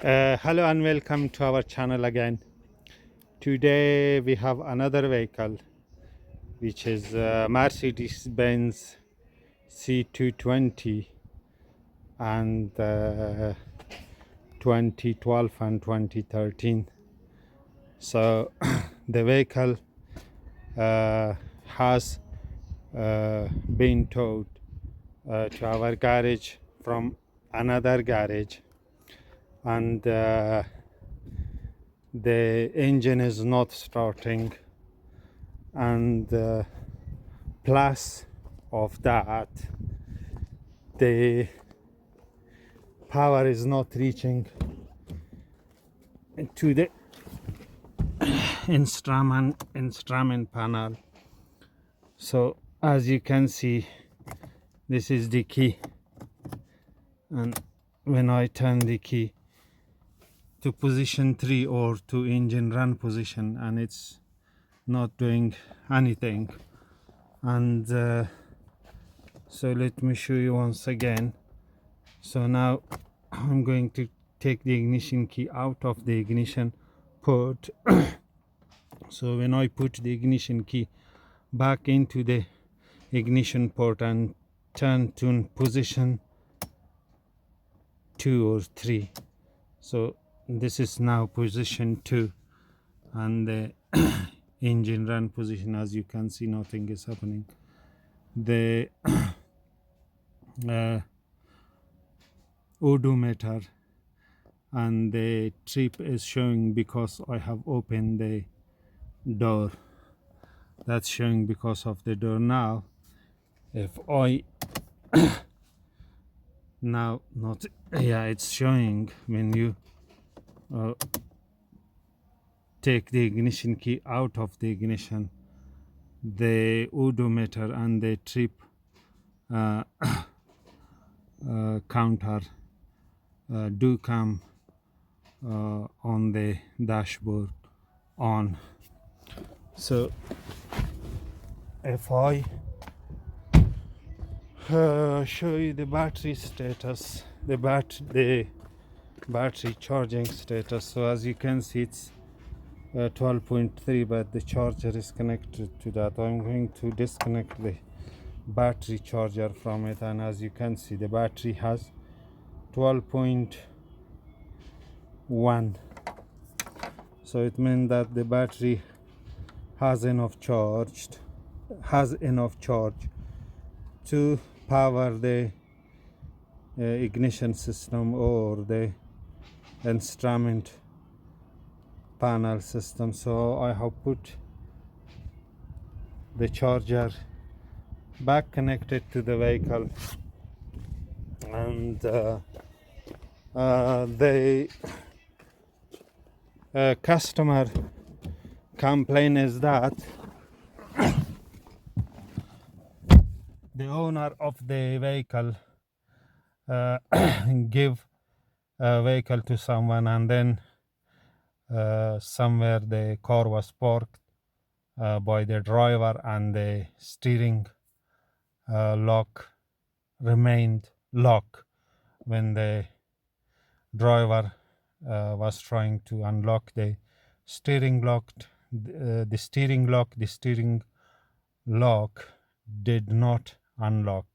Hello and welcome to our channel again. Today we have another vehicle which is Mercedes Benz C220 and 2012 and 2013. So the vehicle has been towed to our garage from another garage, and the engine is not starting, and plus of that the power is not reaching to the instrument panel. So as you can see, this is the key, and when I turn the key to position 3 or to engine run position, and it's not doing anything. And so let me show you once again. So now I'm going to take the ignition key out of the ignition port. So when I put the ignition key back into the ignition port and turn to position 2 or 3, so this is now position 2, and the engine run position, as you can see, nothing is happening. The odometer and the trip is showing because I have opened the door. That's showing because of the door. Now if I now not it's showing when you take the ignition key out of the ignition, the odometer and the trip counter do come on the dashboard on. So if I show you the battery status, the battery charging status, so as you can see it's 12.3, but the charger is connected to that. I'm going to disconnect the battery charger from it, and as you can see the battery has 12.1. so it means that the battery has enough charge to power the ignition system or the instrument panel system. So I have put the charger back connected to the vehicle, and the customer complaint is that the owner of the vehicle give a vehicle to someone, and then somewhere the car was parked by the driver, and the steering lock remained locked when the driver was trying to unlock the steering lock. The steering lock did not unlock.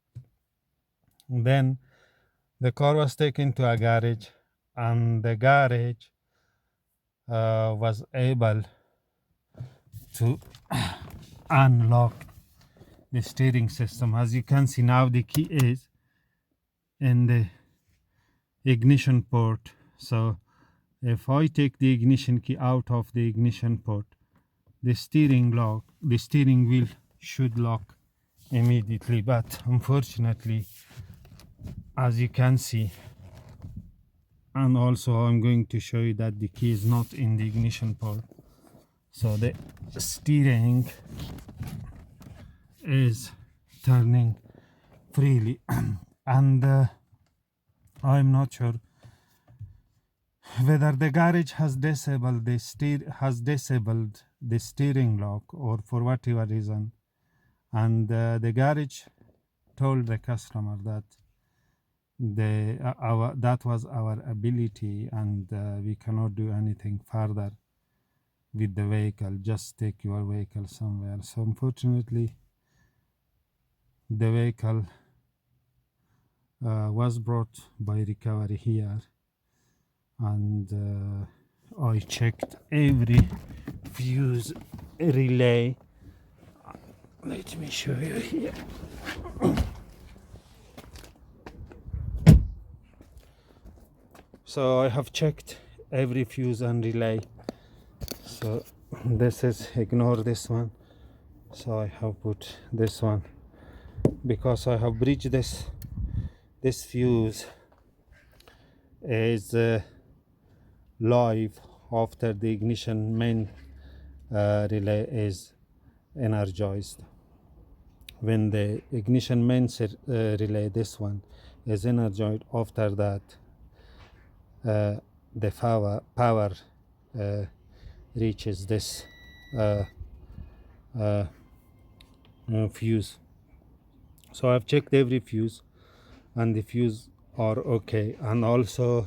Then the car was taken to a garage, and the garage was able to unlock the steering system. As you can see, now the key is in the ignition port. So if I take the ignition key out of the ignition port, the steering wheel should lock immediately, but unfortunately, as you can see, and also I'm going to show you that the key is not in the ignition port, so the steering is turning freely. And I'm not sure whether the garage has disabled the steering lock, or for whatever reason, and the garage told the customer that that was our ability, and we cannot do anything further with the vehicle. Just take your vehicle somewhere. So unfortunately, the vehicle was brought by recovery here, and I checked every fuse relay. Let me show you here. So I have checked every fuse and relay. So this is, ignore this one. So I have put this one because I have bridged this fuse is live after the ignition main relay is energized. When the ignition main relay, this one, is energized, after that the power reaches this fuse. So I've checked every fuse and the fuse are okay, and also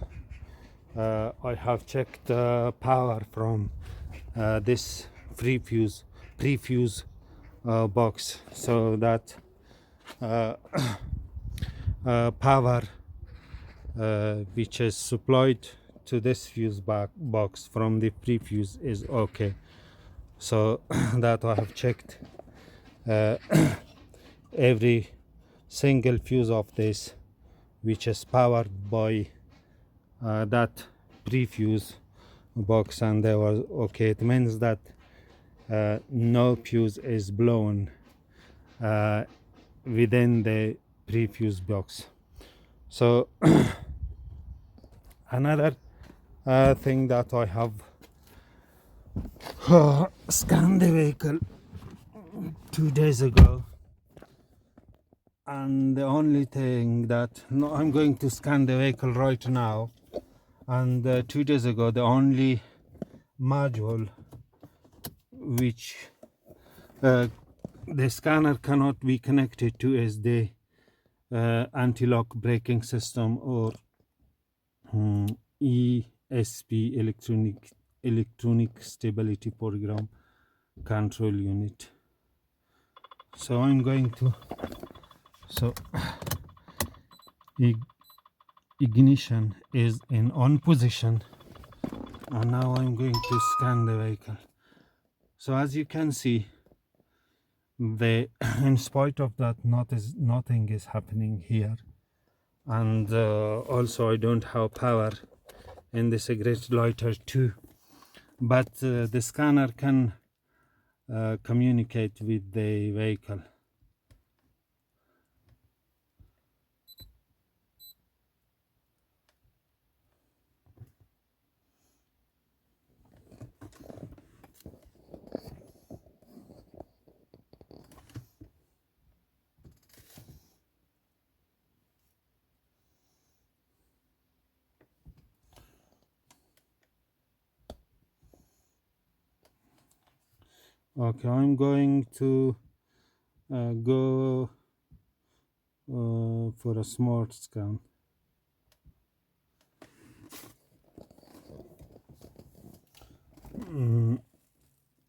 I have checked power from this pre-fuse box, so that power which is supplied to this fuse box from the pre-fuse is okay. So that I have checked every single fuse of this which is powered by that pre-fuse box, and they were okay. It means that no fuse is blown within the pre-fuse box. So another thing that I have scanned the vehicle 2 days ago, and the only thing that I'm going to scan the vehicle right now, and 2 days ago the only module which the scanner cannot be connected to is the anti-lock braking system, or ESP, electronic stability program control unit. So I'm going to, so ignition is in on position, and now I'm going to scan the vehicle. So as you can see, in spite of that, nothing is happening here, and also I don't have power in the cigarette lighter too, but the scanner can communicate with the vehicle. Okay, I'm going to go for a smart scan.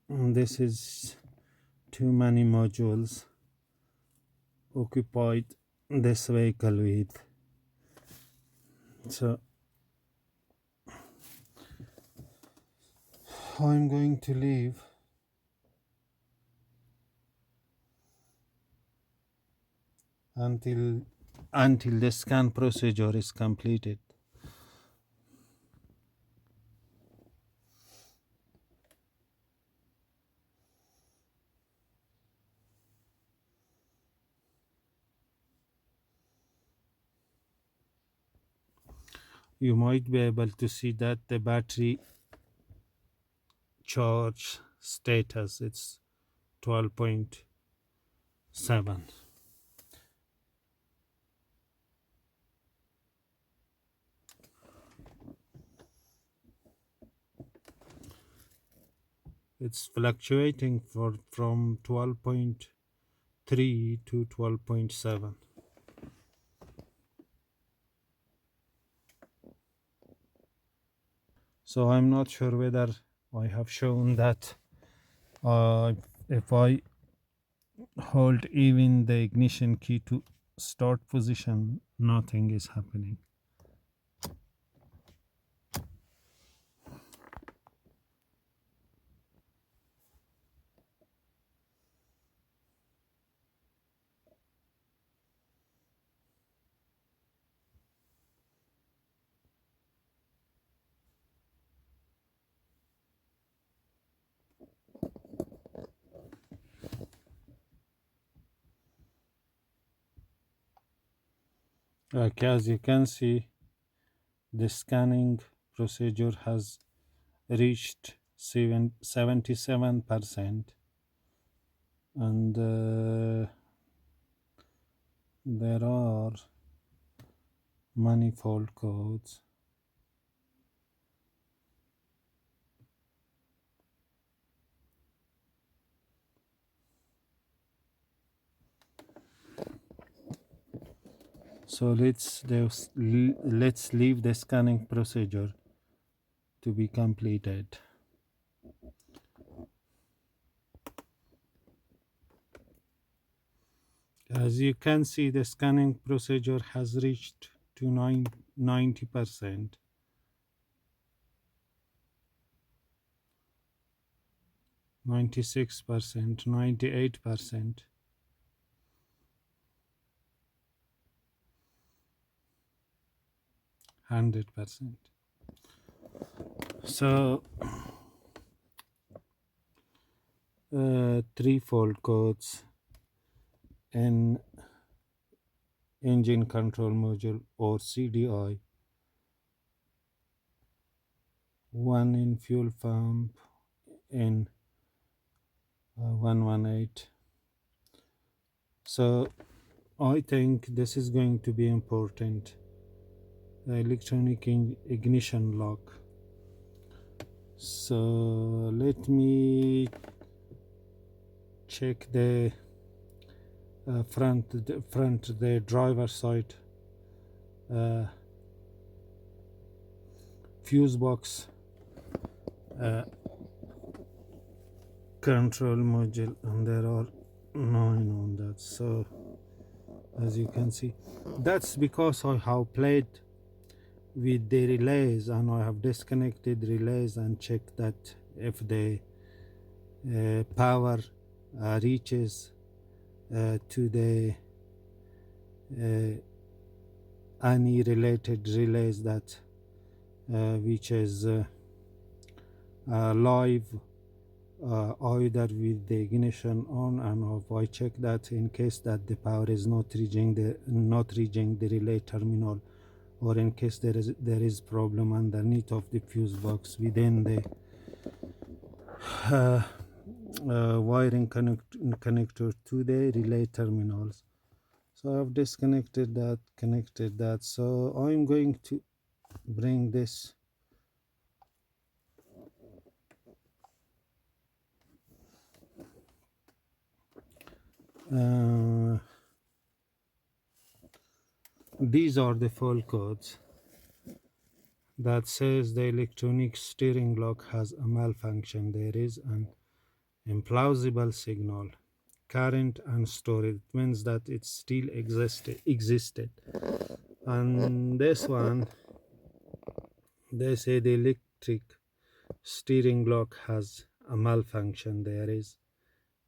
This is too many modules occupied this vehicle with, so I'm going to leave until the scan procedure is completed. You might be able to see that the battery charge status, it's 12.7. It's fluctuating from 12.3 to 12.7. So I'm not sure whether I have shown that if I hold even the ignition key to start position, nothing is happening. Okay, as you can see, the scanning procedure has reached 77%, and there are manifold codes. So let's leave the scanning procedure to be completed. As you can see, the scanning procedure has reached to 90%, 96%, 98%, 100%. So threefold codes in engine control module or CDI, one in fuel pump in 118. So I think this is going to be important. The electronic ignition lock. So let me check the front, the driver side fuse box control module, and there are 9 on that. So as you can see, that's because I have played with the relays and I have disconnected relays and checked that if the power reaches to the any related relays that which is live, either with the ignition on and off. I check that in case that the power is not reaching the relay terminal, or in case there is problem underneath of the fuse box within the wiring connector to the relay terminals. So I've disconnected that, connected that. So I'm going to bring this these are the fault codes that says the electronic steering lock has a malfunction. There is an implausible signal, current unstored. It means that it still existed. And this one, they say the electric steering lock has a malfunction. There is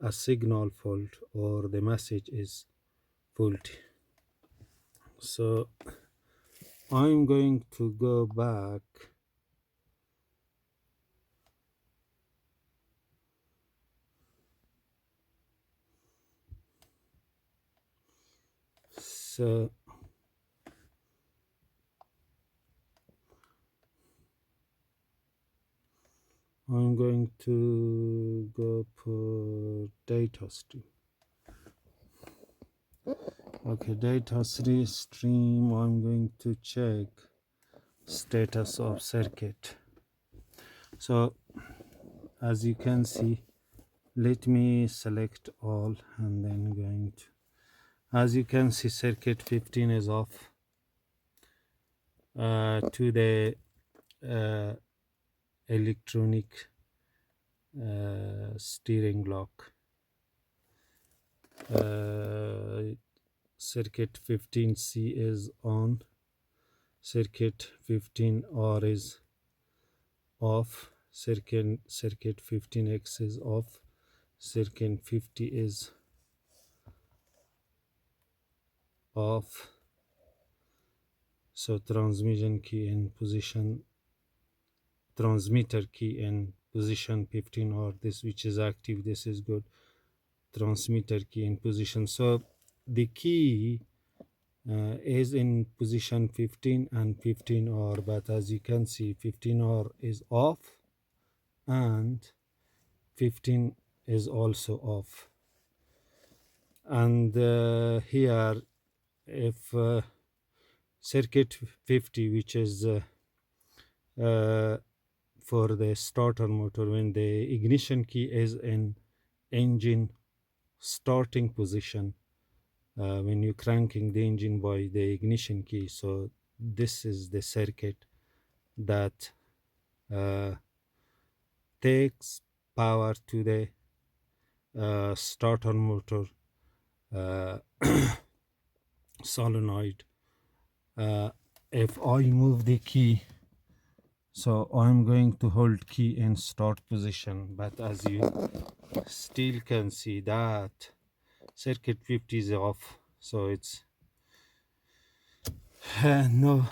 a signal fault, or the message is faulty. So I'm going to go back so I'm going to go for data stream. Okay, data stream. I'm going to check status of circuit. So as you can see, let me select all and then going to, as you can see, circuit 15 is off to the electronic steering lock. Circuit 15C is on, circuit 15R is off, circuit 15X is off, circuit 50 is off. So transmission key in position, transmitter key in position 15R, this which is active, this is good. Transmitter key in position, so the key is in position 15 and 15R, but as you can see 15R is off and 15 is also off. And here if circuit 50, which is for the starter motor, when the ignition key is in engine starting position, when you're cranking the engine by the ignition key, so this is the circuit that takes power to the starter motor solenoid. If I move the key, so I'm going to hold key in start position, but as you still can see that circuit 50 is off, so it's no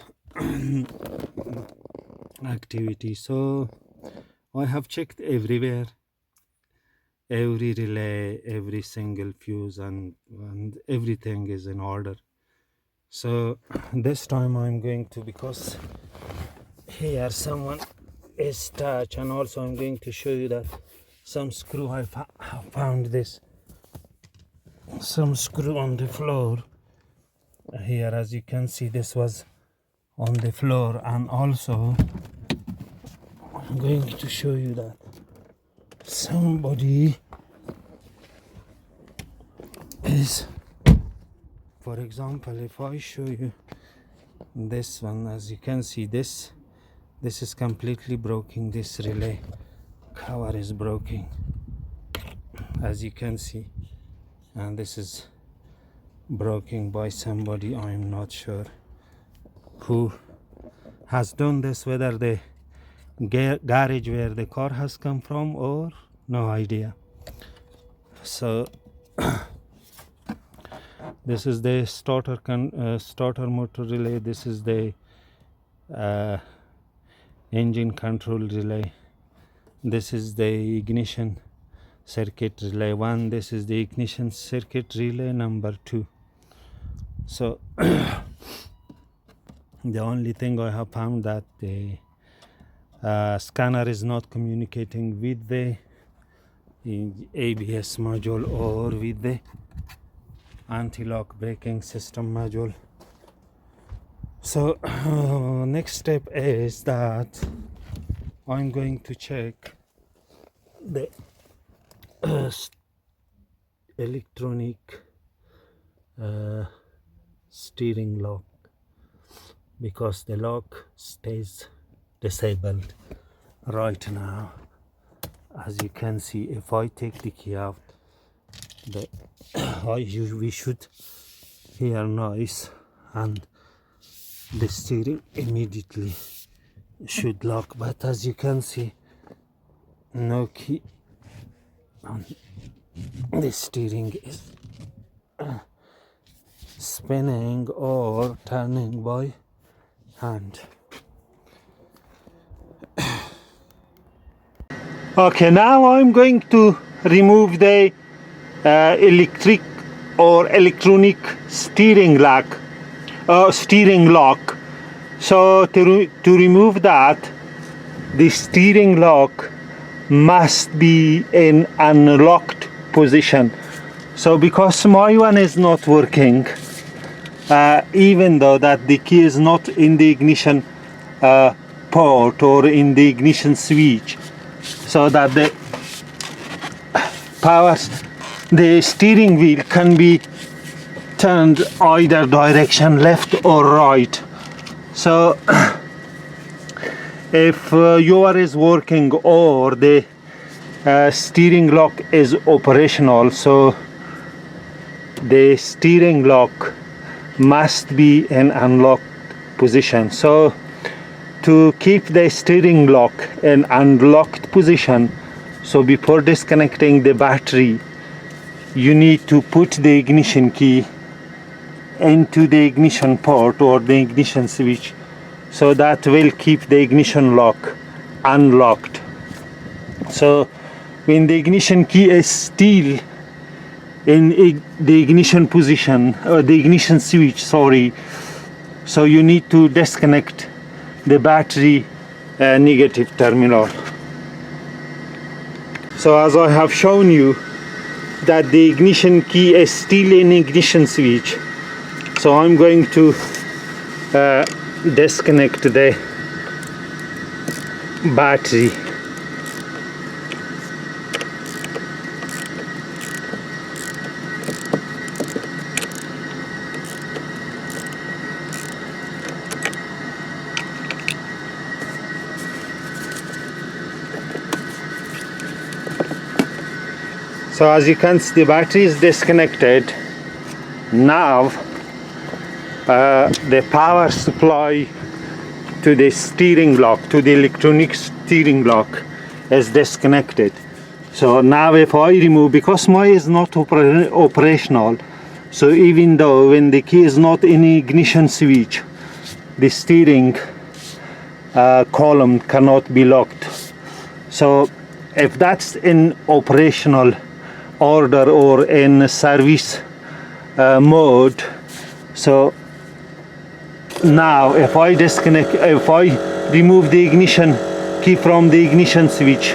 activity. So I have checked everywhere, every relay, every single fuse, and everything is in order. So this time I'm going to, because here someone is touched, and also I'm going to show you that some screw, I found this, some screw on the floor here. As you can see, this was on the floor, and also I'm going to show you that somebody is, for example, if I show you this one, as you can see, this is completely broken. This relay cover is broken, as you can see, and this is broken by somebody. I'm not sure who has done this, whether the garage where the car has come from, or no idea. So this is the starter motor relay, this is the engine control relay, this is the ignition circuit relay 1, this is the ignition circuit relay number 2. So the only thing I have found that the scanner is not communicating with the ABS module or with the anti-lock braking system module. So next step is that I'm going to check the electronic steering lock, because the lock stays disabled right now. As you can see, if I take the key out, we should hear noise, and the steering immediately should lock. But as you can see, no key, and the steering is spinning or turning by hand. Okay, now I'm going to remove the electric or electronic steering lock. So to remove that, the steering lock must be in unlocked position. So because my one is not working, even though that the key is not in the ignition port or in the ignition switch, so that the the steering wheel can be turned either direction, left or right. So if your is working or the steering lock is operational, so the steering lock must be in unlocked position. So to keep the steering lock in unlocked position, so before disconnecting the battery, you need to put the ignition key into the ignition port or the ignition switch, so that will keep the ignition lock unlocked. So when the ignition key is still in the ignition position, or the ignition switch, sorry, so you need to disconnect the battery negative terminal. So as I have shown you that the ignition key is still in ignition switch, so I'm going to disconnect the battery. So as you can see, the battery is disconnected. Now the power supply to the steering lock, to the electronic steering lock, is disconnected. So now if I remove, because mine is not operational, so even though when the key is not in ignition switch, the steering column cannot be locked. So if that's in operational order or in service mode, so now if I remove the ignition key from the ignition switch,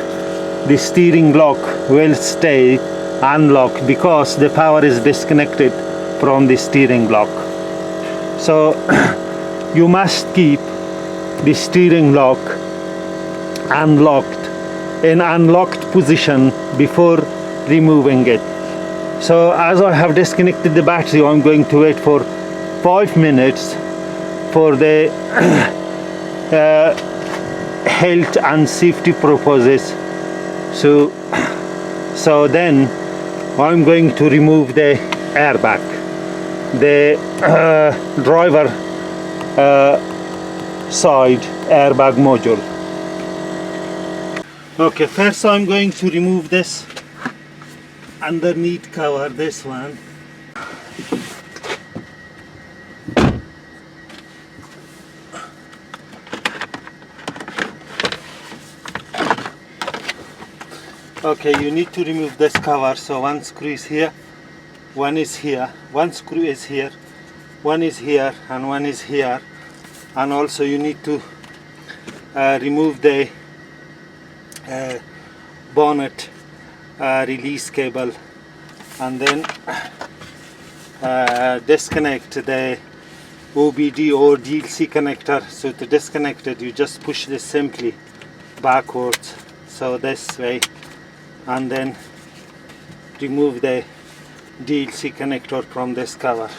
the steering lock will stay unlocked because the power is disconnected from the steering lock. So you must keep the steering lock unlocked, in unlocked position, before removing it. So as I have disconnected the battery, I'm going to wait for 5 minutes for the health and safety purposes. So then I'm going to remove the airbag, the driver side airbag module. Okay, first I'm going to remove this underneath cover, this one. Okay, you need to remove this cover. So one screw is here, one is here, one screw is here, one is here, and one is here. And also you need to remove the bonnet release cable, and then disconnect the OBD or DLC connector. So to disconnect it, you just push this simply backwards, so this way, and then remove the DLC connector from this cover.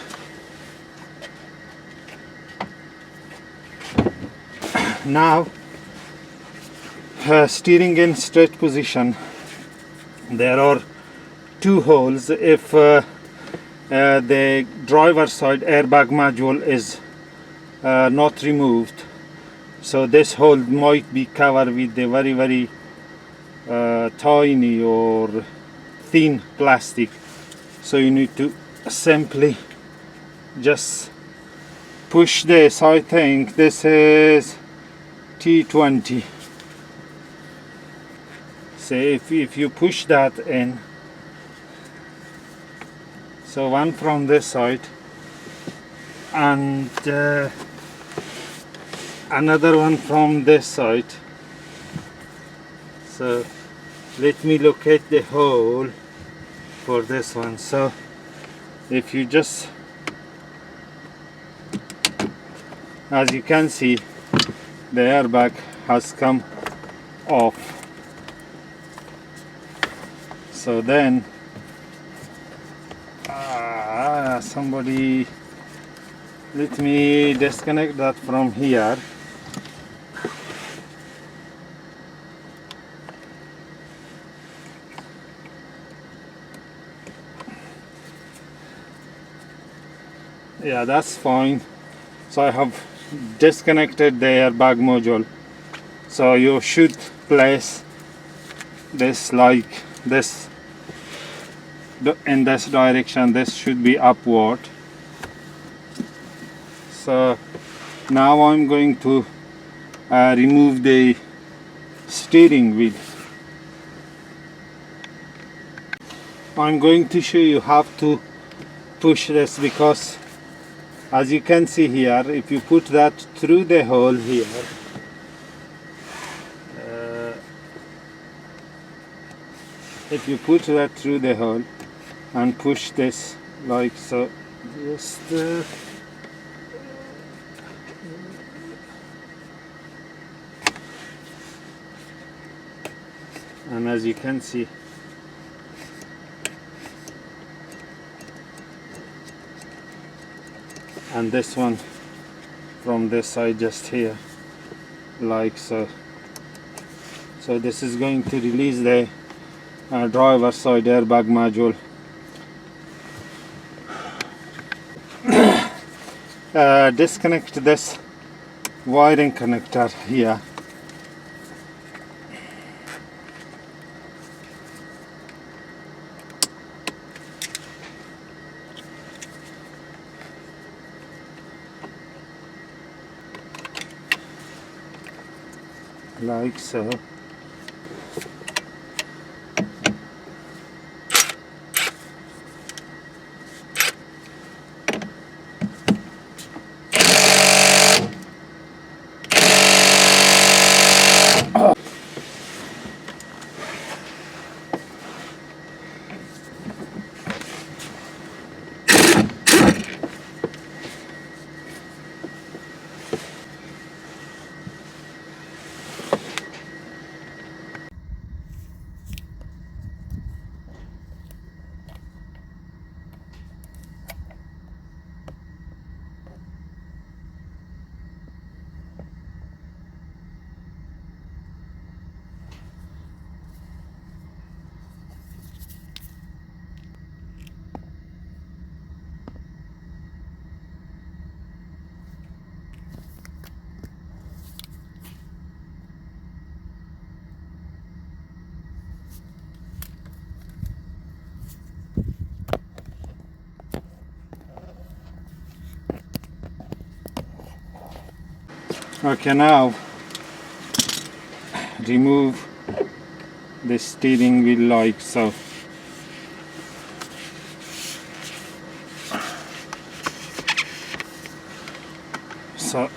Now steering in straight position, there are two holes. If the driver side airbag module is not removed, so this hole might be covered with the very tiny or thin plastic. So you need to simply just push this. I think this is T20. So if you push that in, so one from this side and another one from this side. So let me locate the hole for this one. So if you just, as you can see, the airbag has come off. So then somebody, let me disconnect that from here. Yeah, that's fine. So I have disconnected the airbag module. So you should place this like this in this direction. This should be upward. So now I'm going to remove the steering wheel. I'm going to show you how to push this, because as you can see here, if you put that through the hole here, if you put that through the hole and push this like so, just and as you can see, and this one from this side just here like so. So this is going to release the driver side airbag module. Disconnect this wiring connector here. Like so. Okay, now remove the steering wheel like so. So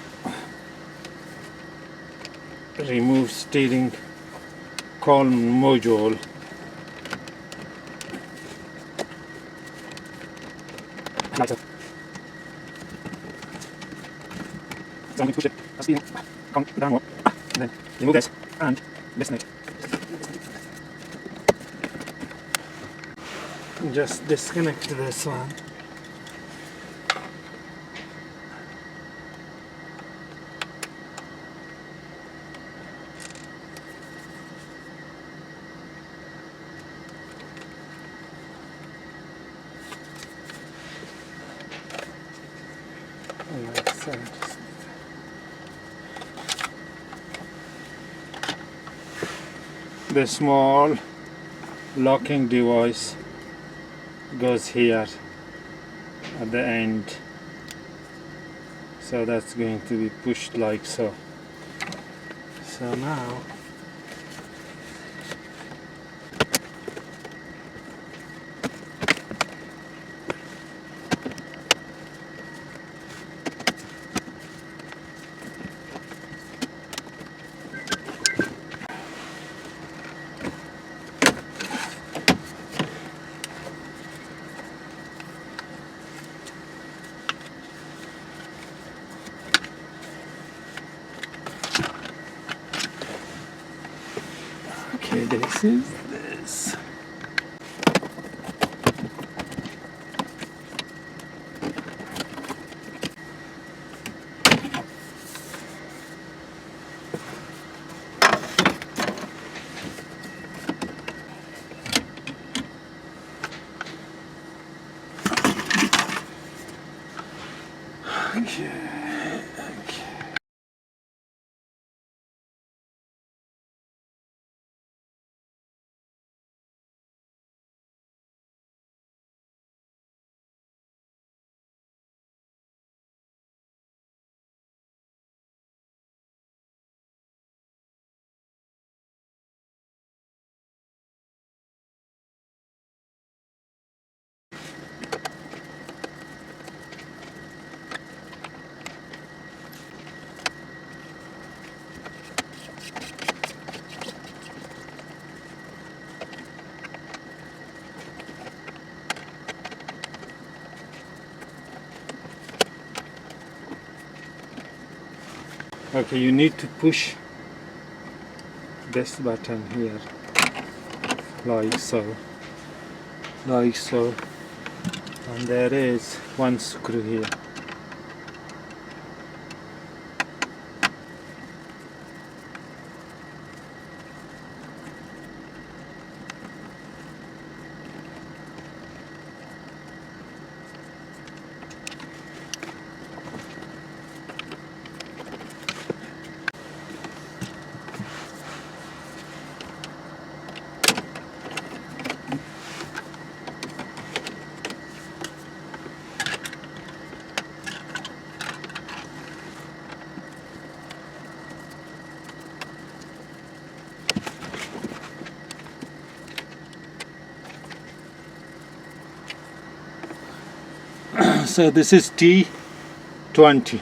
remove steering column module. Like so. So I'm going to push it a steering column downward, and then remove this and listen it. Just disconnect this one. Like so. The small locking device goes here at the end, so that's going to be pushed like so. So now okay, this is this. Okay, you need to push this button here, like so, and there is one screw here. So this is T20.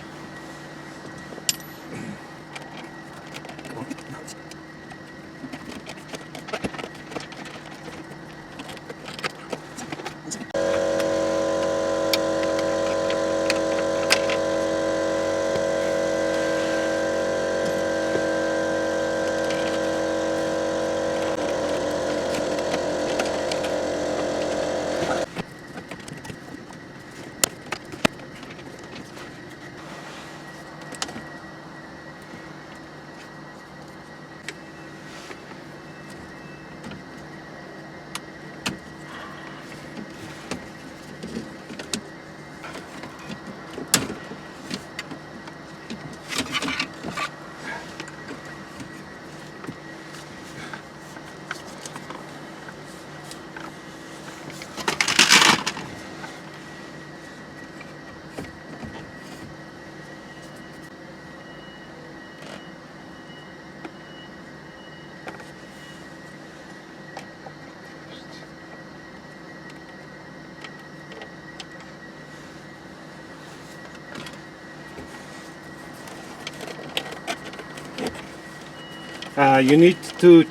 You need to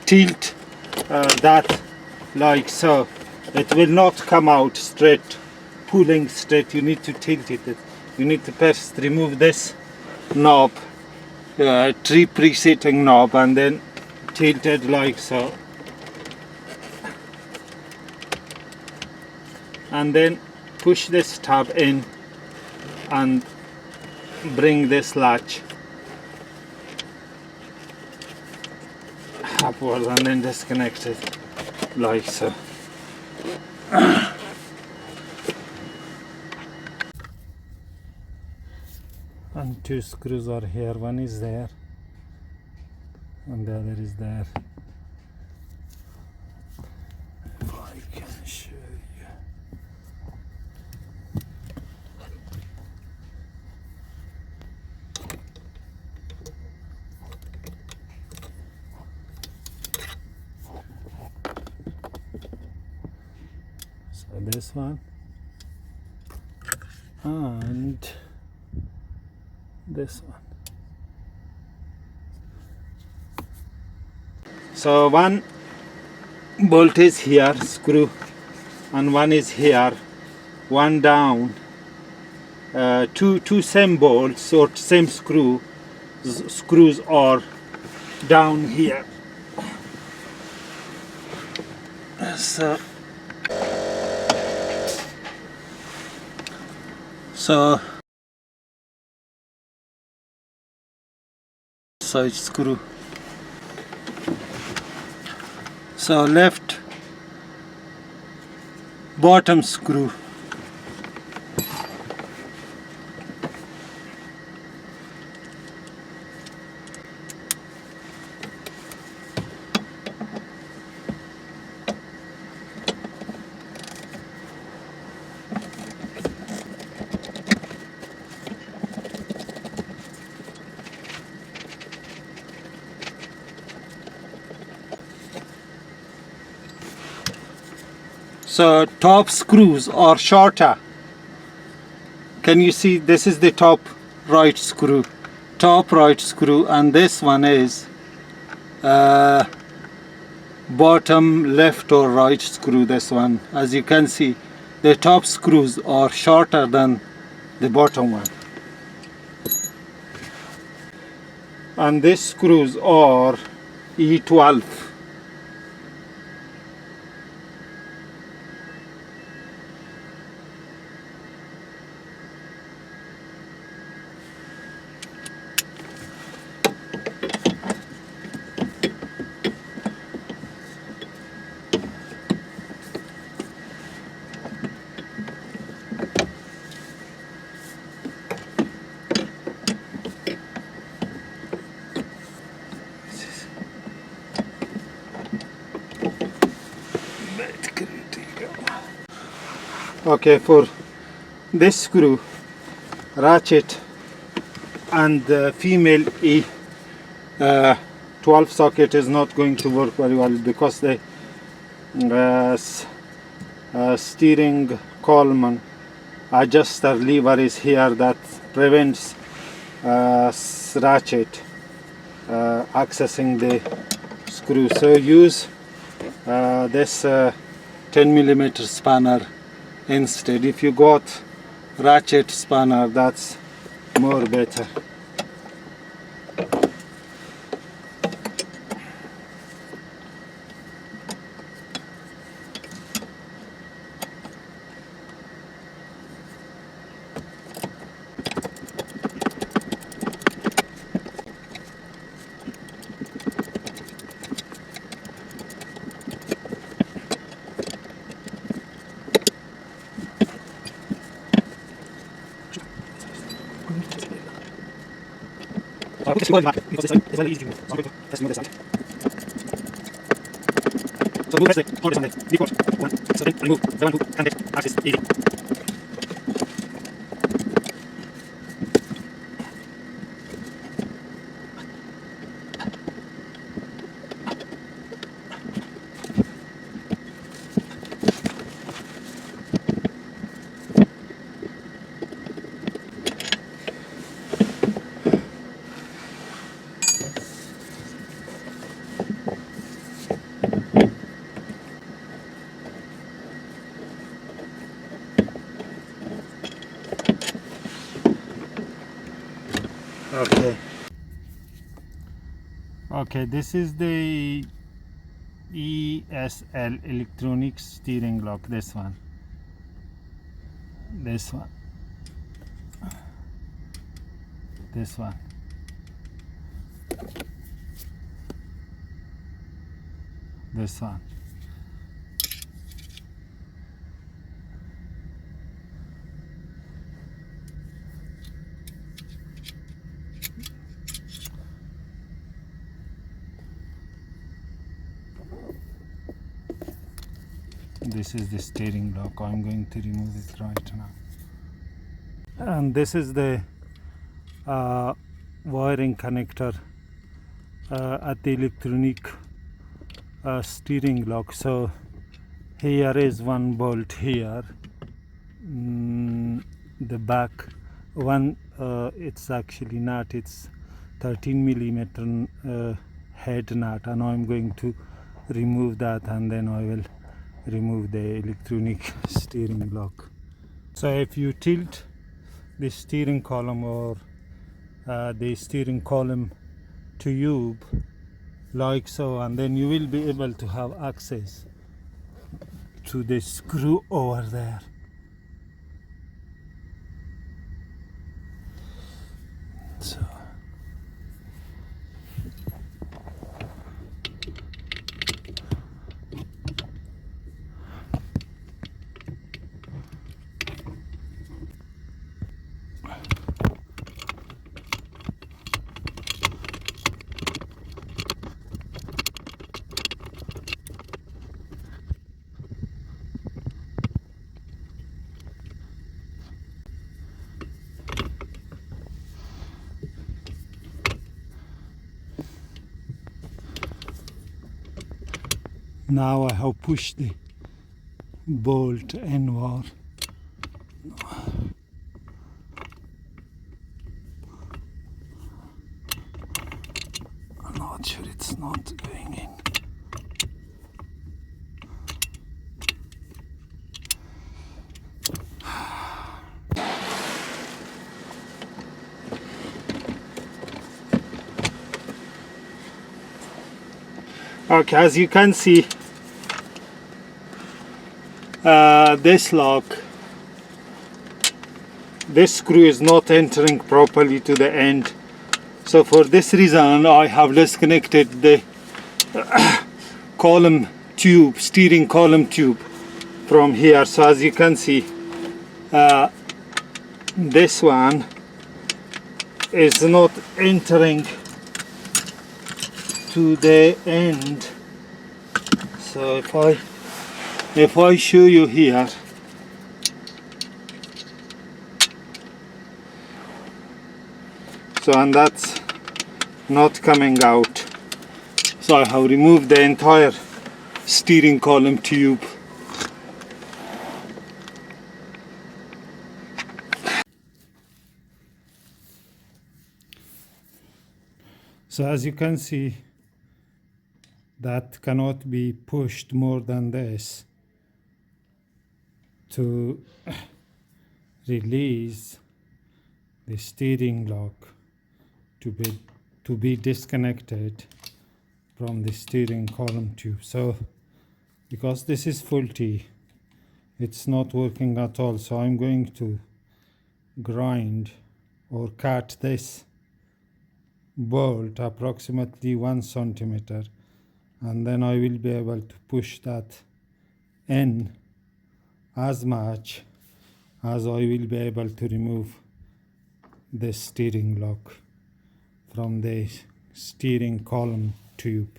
tilt that like so. It will not come out straight, pulling straight. You need to tilt it. You need to first remove this knob, tree presetting knob, and then tilt it like so. And then push this tab in and bring this latch upward and then disconnect it like so. And two screws are here, one is there and the other is there. If I can show you. So this one and this one. So one bolt is here, screw, and one is here, one down. Two same bolts or same screws are down here. So side screw. So left bottom screw So top screws are shorter. Can you see? This is the top right screw, and this one is bottom left or right screw. This one, as you can see, the top screws are shorter than the bottom one, and these screws are E12. Okay, for this screw, ratchet and the female E12 socket is not going to work very well, because the steering column adjuster lever is here that prevents ratchet accessing the screw. So use this 10mm spanner instead. If you got ratchet spanner, that's more better. So I put the screw in the back because this side is very easy to remove. So I'm going to test remove this side. So remove the hold this on the deep port. One. So then remove the one who can get access easy. Okay, this is the ESL electronic steering lock. This one, this one, this one. This one. This is the steering lock. I'm going to remove it right now. And this is the wiring connector at the electronic steering lock. So here is one bolt here, the back one, it's actually not, it's 13mm head nut, and I'm going to remove that, and then I will remove the electronic steering lock. So if you tilt the steering column or the steering column to tube like so, and then you will be able to have access to the screw over there. So now I have pushed the bolt N-var. I'm not sure it's not going in. Okay, as you can see, this lock, this screw is not entering properly to the end. So for this reason, I have disconnected the column tube, steering column tube from here. So as you can see, this one is not entering to the end. So if I show you here, so and that's not coming out. So I have removed the entire steering column tube. So as you can see, that cannot be pushed more than this to release the steering lock to be disconnected from the steering column tube. So because this is faulty, it's not working at all. So I'm going to grind or cut this bolt approximately 1 centimeter, and then I will be able to push that in as much as I will be able to remove the steering lock from the steering column tube.